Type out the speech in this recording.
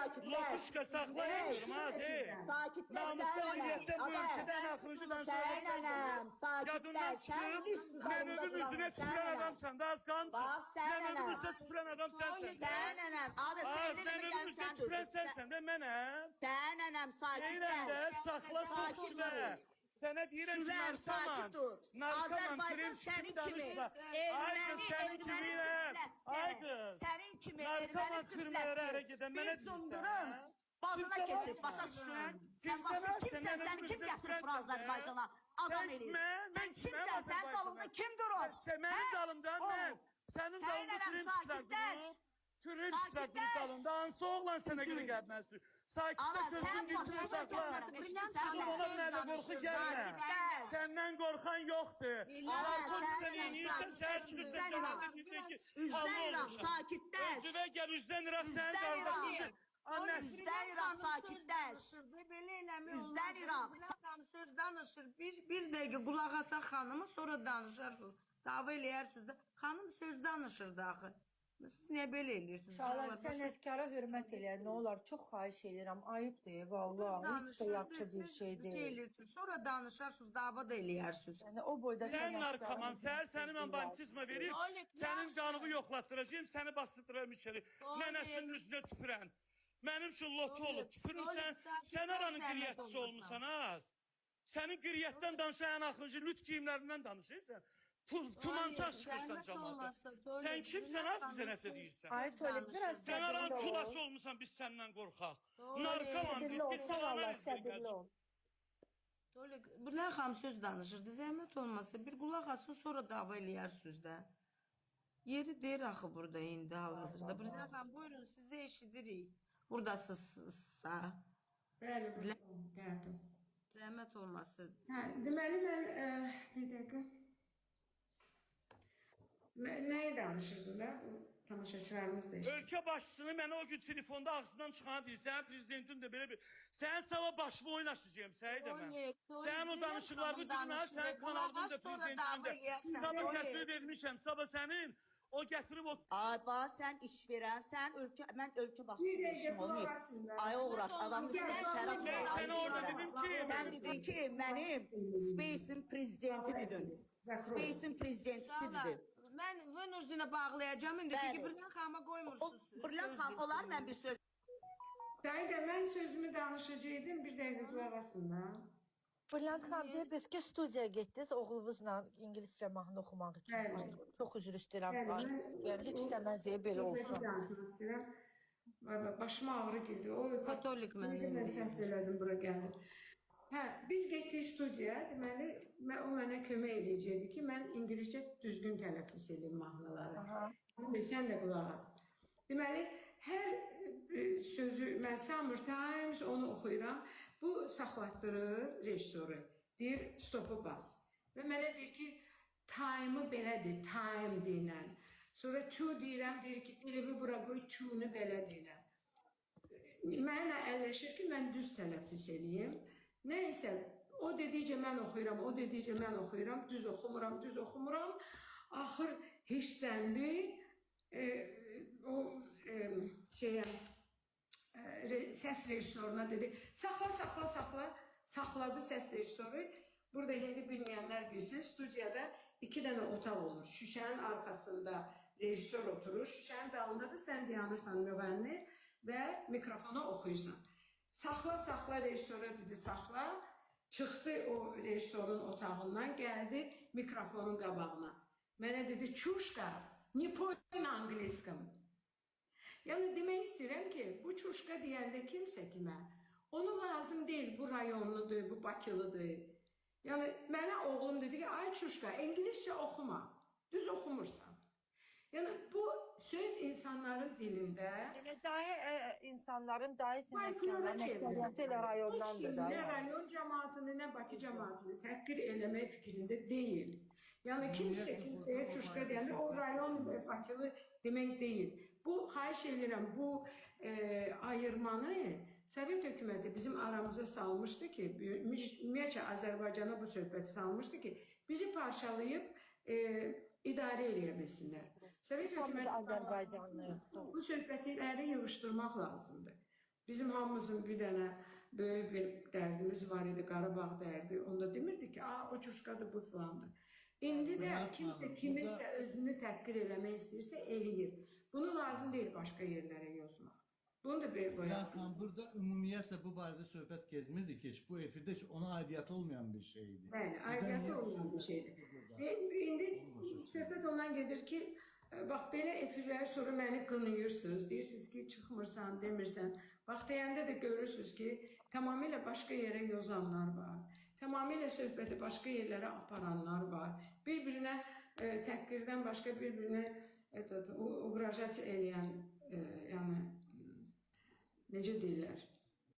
Lotuşka saklayamıyorum ha namusdan hürriyetten bu ülkeden axırıncı danışan yadından çıkıp ben özüm üzüne tüpüren adamsan da az kalmışım. Ben özüm üstüne tüpüren adam sensen. Ben özüm üstüne tüpüren sensen de mənəm. Deyirəm də sakla soxuşla. Sənə deyirəm ki, narkoman, kremşkin danışma. Ay kız, sənin kimiyəm. Ay kız, narkoman türmələrə ərə gedən mənə deyirsən. Balına keçib, başa düşdün? Sən başa kimsən, səni kim gətirib bu Azərbaycana? Adam eləyir. Sən kimsən, sənin dalında kim durur? Mənim dalımdan mən. Sənin dalında kremşkilər durur. Kremşkilər durur dalında. Hansı oğlan sənə görə gəlməzdir? Sakitləş özün dilini sakla. Ona mənə qorxu gəlmə. Səndən qorxan yoxdur. Narkotikdən yeniyirsən, səhər çıxırsan cavab edirsən ki, Üzdəyirəm, sakitləş. Özüvə gəl, üzdən iraq sənin qardaşındır. Üzdən İraq sakitləş. Belə eləmək olmaz. Üzdən İraq. Söz danışır. Bir dəqiqə qulaq asaq xanımı, sonra danışarsınız. Dava eləyərsiniz də. Xanım söz danışırdı axı. Siz niyə belə eləyirsiniz? İnşallah sənətkara hörmət eləyər. Nə olar? Çox xahiş edirəm. Ayıbdır, vallahi. Heç də yaxşı bir şey deyil. Sonra danışarsınız, dava da eləyərsiniz. Yəni o boyda sən narkoman, səni mən bantizma verib, sənin qanımı yoxlatdıracağım, səni bastıdıracağım içeri. Nənəsinin üstünə tüpürən. Mənim üçün lotu olub, tüpürürsən, sən aranın qiriyyətçisi olmuşsan az. Sənin qiriyyətdən danışan ən axıncı lüt giyimlərindən danışırsan. Tumantar çıxırsan cəmaata. Sən kimsən az bizə nəsə deyirsən? Ay Tolik, biraz Sən aranın tulası olmuşsan, biz səndən qorxaq. Narkoman, biz səbirli ol. Tolik, Bilal xanım söz danışırdı, zəhmət olmasa bir qulaq asın, sonra dava eləyərsiniz də. Yeri deyir axı burada indi hal-hazırda. Bilal xanım, buyurun, sizi eşidirik. Buradasınızsa. Bəli, gəldim. Zəhmət olmasın. Deməli, mən bir dəqiqə. Nəyi danışırdılar? Tamaşaçılarımız da işte. Ölkə başçısını mənə o gün telefonda ağzından çıxana deyir. Sənin prezidentin də belə bir... Sənin sabah başımı oynaşacağım, Səid mən. Sənin o danışıqlarını bilmə, sənin kanalının da prezidentinin də. Sabah səsini vermişəm, sabah sənin. O gətirib o... Ay bax, sən iş verənsən, mən ölkə başçısının işim olmayıb. Ay uğraş, adamın şərəf Mən orada dedim ki... Sən dedin ki, mənim Space'in prezidenti dedin. Space'in prezidenti dedin. Mən Venüzünə bağlayacağım indi, çünki Bilal xanıma qoymursunuz. Bilal xanım, olar mən bir söz... Səidə, mən sözümü danışacaqdım, bir dəqiqə qulaq asın da. Brilliant xanım deyir, biz ki studiyaya getdiniz oğlunuzla İngiliscə mahnı oxumaq üçün. Çox üzr istəyirəm. Yəni heç istəməzdik belə olsun. Başıma ağrı girdi. Katolik mən. Mən səhv elədim, bura gəldim. Biz getdik studiyaya, deməli, o mənə kömək eləyəcəkdi ki, mən İngiliscə düzgün tələffüz edeyim mahnıları. Sən də qulaq as. Deməli, hər sözü, mən Summer Times onu oxuyuram. Bu saxlatdırır rejissoru. Deyir, stopu bas. Və mənə deyir ki, time'ı belədir, time deyilən. Sonra to deyirəm, deyir ki, televi bura qoy, to'nu belə deyilən. Mənə əlləşir ki, mən düz tələffüz eləyim. Nəysə, o dedikcə mən oxuyuram, o dedikcə mən oxuyuram, düz oxumuram. Axır hissləndi, o səs rejissoruna dedi, saxladı səs rejissoru. Burada hindi bilməyənlər bilsin, studiyada 2 dənə otaq olur. Şüşənin arxasında rejissor oturur, şüşənin dalında da sən dayanırsan müğənni və mikrofona oxuyursan. Saxla rejissora dedi, saxla. Çıxdı o rejissorun otağından, gəldi mikrofonun qabağına. Mənə dedi, çuşka, не пой на английском. Yəni demək istəyirəm ki, bu çuşka deyəndə kimsə kimə, onu lazım deyil, bu rayonludur, bu Bakılıdır. Yəni mənə oğlum dedi ki, ay çuşka, İngiliscə oxuma, düz oxumursan. Yəni bu söz insanların dilində... Yəni insanların dahi sinəkliyəti ilə rayondandır. Nə rayon cəmaatını, nə Bakı cəmaatını təhqir eləmək fikrində deyil. Yəni kimsə kimsəyə çuşka deyəndə o rayon Bakılı demək deyil. Bu, xahiş edirəm, bu ayırmanı Sovet hökuməti bizim aramıza salmışdı ki, ümumiyyətcə Azərbaycana bu söhbəti salmışdı ki, bizi parçalayıb idarə eləyə bilsinlər. Sovet hökuməti bu söhbətləri yığışdırmaq lazımdır. Bizim hamımızın bir dənə böyük bir dərdimiz var idi, Qarabağ dərdi. Onda demirdi ki, o çuşkadır, bu filandır. İndi də kimsə kiminsə özünü təhqir eləmək istəyirsə, eləyir. Bunu lazım deyil başqa yerlərə yozmaq. Bunu da bir qoyaq. Burada ümumiyyətlə bu barədə söhbət getmirdi ki, bu efirdə heç ona aidiyyatı olmayan bir şeydir. Bəli, aidiyyatı olmayan bir şeydir. İndi söhbət ondan gedir ki, bax belə efirləri sonra məni qınayırsınız, deyirsiniz ki, çıxmırsan, demirsən. Bax deyəndə də görürsünüz ki, tamamilə başqa yerə yozanlar var. Tamamilə söhbəti başqa yerlərə aparanlar var. Bir-birinə təhqirdən başqa bir-birinə uğrajat eləyən, yəni necə deyirlər?